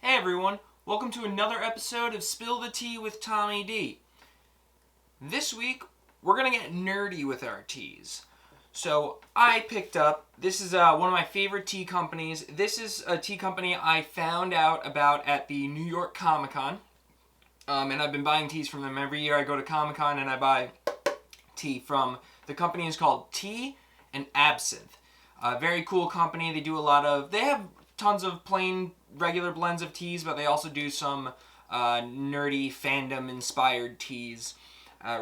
Hey everyone, welcome to another episode of Spill the Tea with Tommy D. This week, we're going to get nerdy with our teas. So, I picked up, this is one of my favorite tea companies. This is a tea company I found out about at the New York Comicon. And I've been buying teas from them every year. I go to Comicon and I buy tea from, the company is called Tea and Absinthe. Very cool company. They have tons of plain regular blends of teas, but they also do some nerdy fandom inspired teas.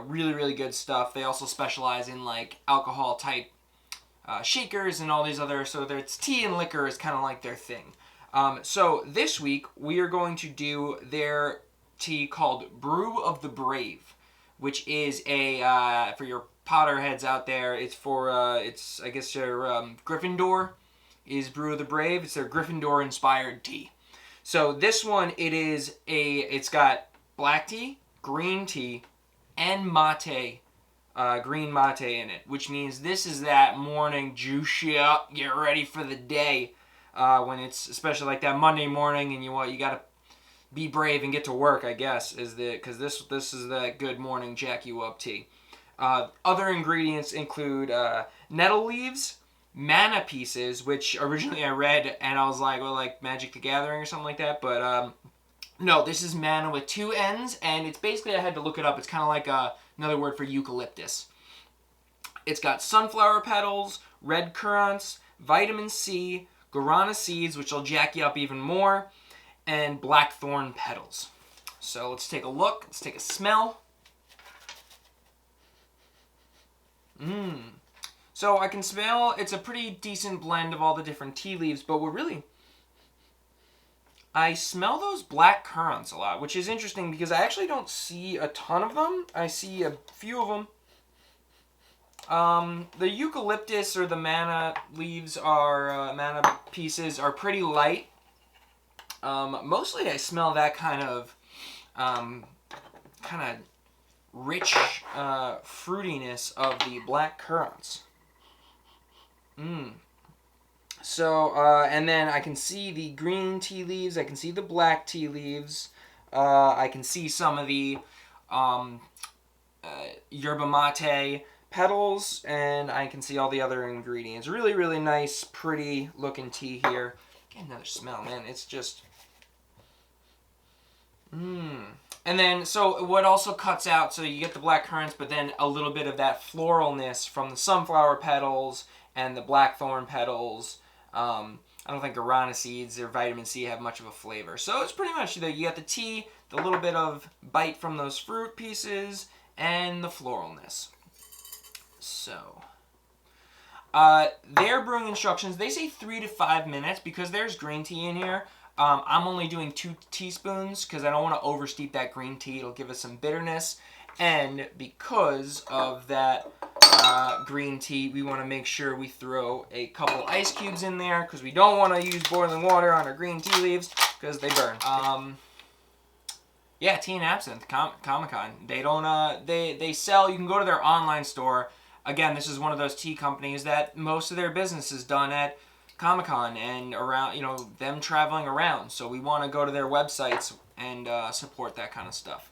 Really, really good stuff. They also specialize in like alcohol type shakers and all these other, so it's tea and liquor is kind of like their thing. So this week we are going to do their tea called Brew of the Brave, which is a, for your Potterheads out there, it's for, it's, I guess, your Gryffindor is Brew of the Brave. It's their Gryffindor inspired tea. So this one, it's got black tea, green tea, and mate, green mate in it, which means this is that morning juice you up, get ready for the day, when it's especially like that Monday morning and you gotta be brave and get to work, I guess, because this is that good morning jack you up tea. Other ingredients include nettle leaves, mana pieces, which originally I read and I was like, well, like Magic the Gathering or something like that, but no, this is mana with two N's, and it's basically, I had to look it up, it's kind of like another word for eucalyptus. It's got sunflower petals, red currants, vitamin C, guarana seeds, which will jack you up even more, and blackthorn petals. So let's take a look, let's take a smell. So I can smell, it's a pretty decent blend of all the different tea leaves, but I smell those black currants a lot, which is interesting because I actually don't see a ton of them. I see a few of them. The eucalyptus or the mana leaves mana pieces are pretty light. Mostly I smell that kind of rich fruitiness of the black currants. So, and then I can see the green tea leaves, I can see the black tea leaves, I can see some of the yerba mate petals, and I can see all the other ingredients. Really, really nice, pretty looking tea here. Get another smell, man. It's just... And then, so what also cuts out, so you get the black currants, but then a little bit of that floralness from the sunflower petals and the blackthorn petals. I don't think guarana seeds or vitamin C have much of a flavor. So it's pretty much, you get the tea, the little bit of bite from those fruit pieces, and the floralness. So, their brewing instructions, they say 3 to 5 minutes because there's green tea in here. I'm only doing 2 teaspoons because I don't want to oversteep that green tea. It'll give us some bitterness. And because of that green tea, we want to make sure we throw a couple ice cubes in there because we don't want to use boiling water on our green tea leaves because they burn. Yeah, Tea and Absinthe, Comicon. They don't, they sell, you can go to their online store. Again, this is one of those tea companies that most of their business is done at Comic-Con and around, them traveling around. So we want to go to their websites and support that kind of stuff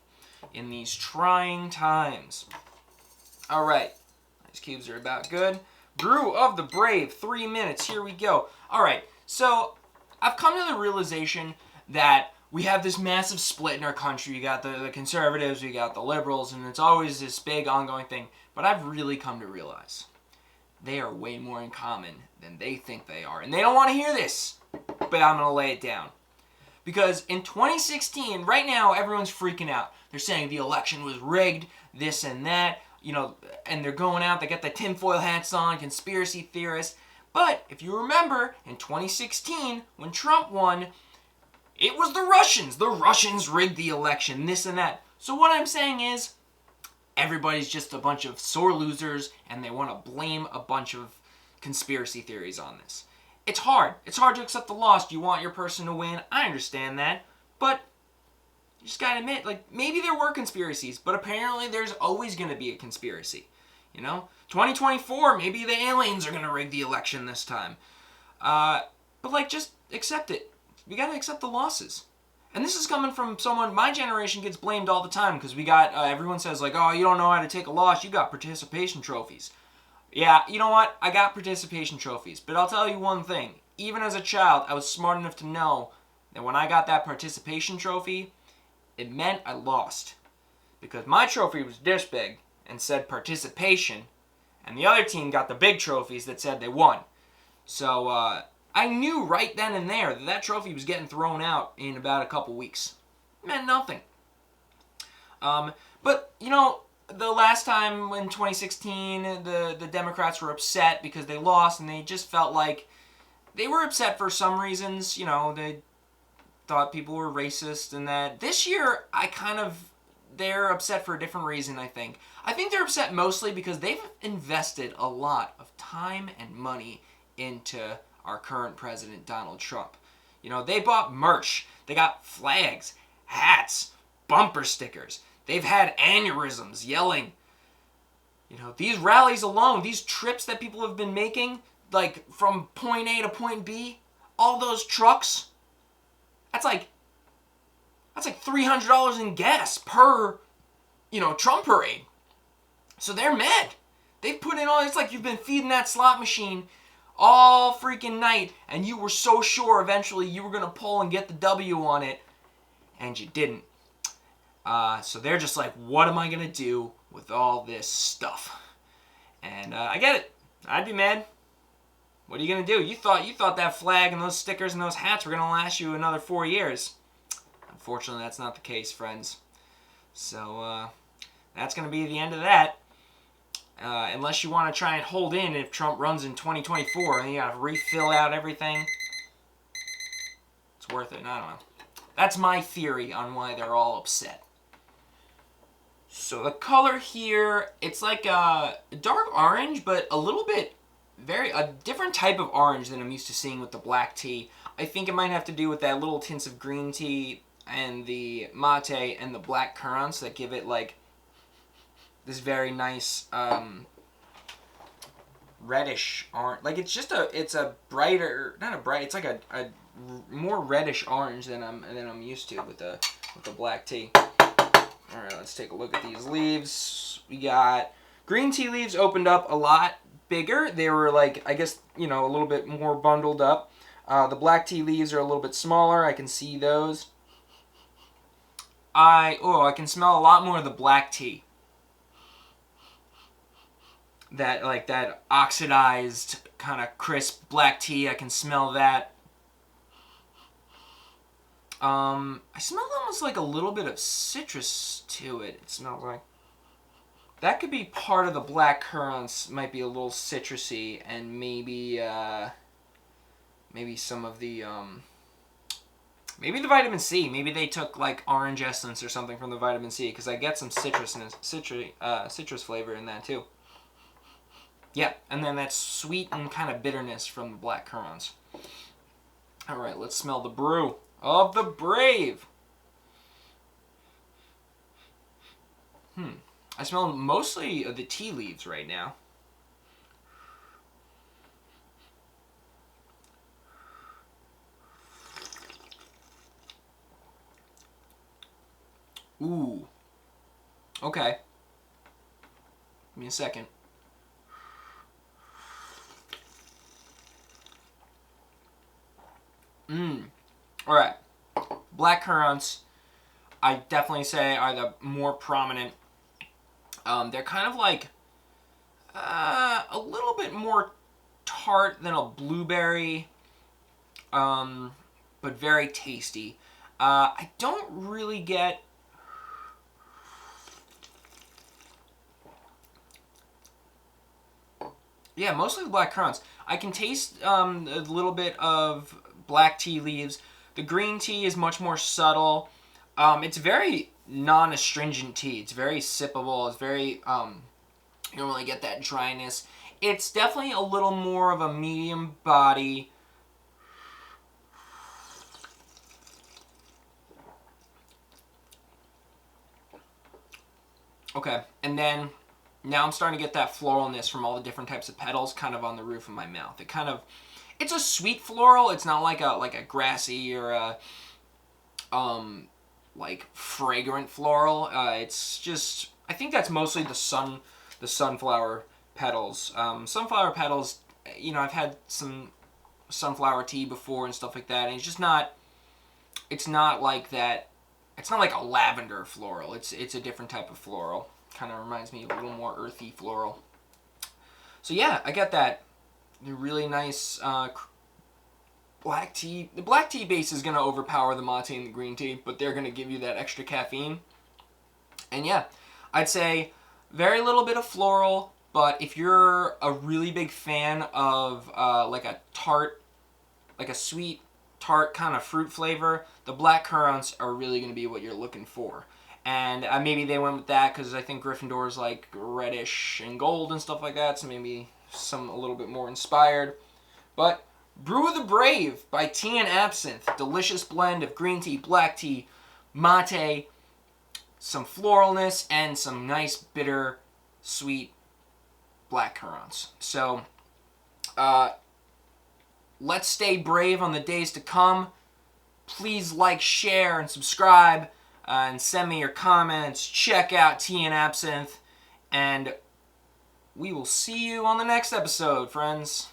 in these trying times. All right, ice cubes are about good. Brew of the Brave, 3 minutes. Here we go. All right, so I've come to the realization that we have this massive split in our country. You got the conservatives, we got the liberals, and it's always this big ongoing thing. But I've really come to realize they are way more in common than they think they are. And they don't want to hear this, but I'm going to lay it down. Because in 2016, right now, everyone's freaking out. They're saying the election was rigged, this and that, and they're going out, they got the tinfoil hats on, conspiracy theorists. But if you remember, in 2016, when Trump won, it was the Russians. The Russians rigged the election, this and that. So what I'm saying is, everybody's just a bunch of sore losers, and they want to blame a bunch of conspiracy theories on this. It's hard. It's hard to accept the loss. You want your person to win. I understand that. But you just gotta admit, maybe there were conspiracies, but apparently there's always going to be a conspiracy. 2024, maybe the aliens are going to rig the election this time. But, just accept it. We gotta accept the losses. And this is coming from someone, my generation gets blamed all the time because we got, everyone says like, oh, you don't know how to take a loss, you got participation trophies. Yeah, you know what? I got participation trophies. But I'll tell you one thing. Even as a child, I was smart enough to know that when I got that participation trophy, it meant I lost. Because my trophy was this big and said participation, and the other team got the big trophies that said they won. So I knew right then and there that that trophy was getting thrown out in about a couple weeks. It meant nothing. But, you know, the last time in 2016, the Democrats were upset because they lost, and they just felt like they were upset for some reasons. You know, they thought people were racist and that. This year, they're upset for a different reason, I think. I think they're upset mostly because they've invested a lot of time and money into our current president, Donald Trump. You know, they bought merch. They got flags, hats, bumper stickers. They've had aneurysms yelling. You know, these rallies alone, these trips that people have been making, like from point A to point B, all those trucks, that's like $300 in gas per, you know, Trump parade. So they're mad. They've put in all, it's like you've been feeding that slot machine all freaking night, and you were so sure eventually you were going to pull and get the W on it, and you didn't. So they're just like, what am I going to do with all this stuff? And I get it. I'd be mad. What are you going to do? You thought that flag and those stickers and those hats were going to last you another 4 years. Unfortunately, that's not the case, friends. So that's going to be the end of that. Unless you want to try and hold in if Trump runs in 2024 and you got to refill out everything. It's worth it. I don't know. That's my theory on why they're all upset. So the color here, it's like a dark orange, but a little bit, a different type of orange than I'm used to seeing with the black tea. I think it might have to do with that little tints of green tea and the mate and the black currants that give it like this very nice reddish orange. Like it's a brighter, not a bright, it's like a more reddish orange than I'm used to with the black tea. All right, let's take a look at these leaves. We got green tea leaves opened up a lot bigger. They were like, I guess, you know, a little bit more bundled up. The black tea leaves are a little bit smaller. I can see those. I can smell a lot more of the black tea. That oxidized kind of crisp black tea. I can smell that. I smell almost like a little bit of citrus to it. It smells like. That could be part of the black currants. Might be a little citrusy, and maybe some of the maybe the vitamin C. Maybe they took like orange essence or something from the vitamin C, because I get some citrus flavor in that too. Yeah, and then that sweet and kind of bitterness from the black currants. All right, let's smell the Brew of the Brave. I smell mostly of the tea leaves right now. Ooh. Okay. Give me a second. Alright. Black currants, I definitely say, are the more prominent. They're kind of like a little bit more tart than a blueberry, but very tasty. I don't really get... Yeah, mostly the black currants. I can taste a little bit of black tea leaves. The green tea is much more subtle. It's very non-astringent tea. It's very sippable. It's very, you don't really get that dryness. It's definitely a little more of a medium body. Okay, and then now I'm starting to get that floralness from all the different types of petals kind of on the roof of my mouth. It's a sweet floral. It's not like a grassy or a like fragrant floral. It's just, I think that's mostly the sunflower petals. Sunflower petals, you know, I've had some sunflower tea before and stuff like that, and it's not like that. It's not like a lavender floral. It's a different type of floral. Kind of reminds me of a little more earthy floral. So yeah, I got that really nice black tea. The black tea base is going to overpower the mate and the green tea, but they're going to give you that extra caffeine. And yeah, I'd say very little bit of floral, but if you're a really big fan of like a tart, like a sweet tart kind of fruit flavor, the black currants are really going to be what you're looking for. And maybe they went with that because I think Gryffindor is like reddish and gold and stuff like that, so maybe some a little bit more inspired. But Brew of the Brave by Tea and Absinthe. Delicious blend of green tea, black tea, mate, some floralness, and some nice bitter, sweet black currants. So, let's stay brave on the days to come. Please like, share, and subscribe, and send me your comments. Check out Tea and Absinthe, and we will see you on the next episode, friends.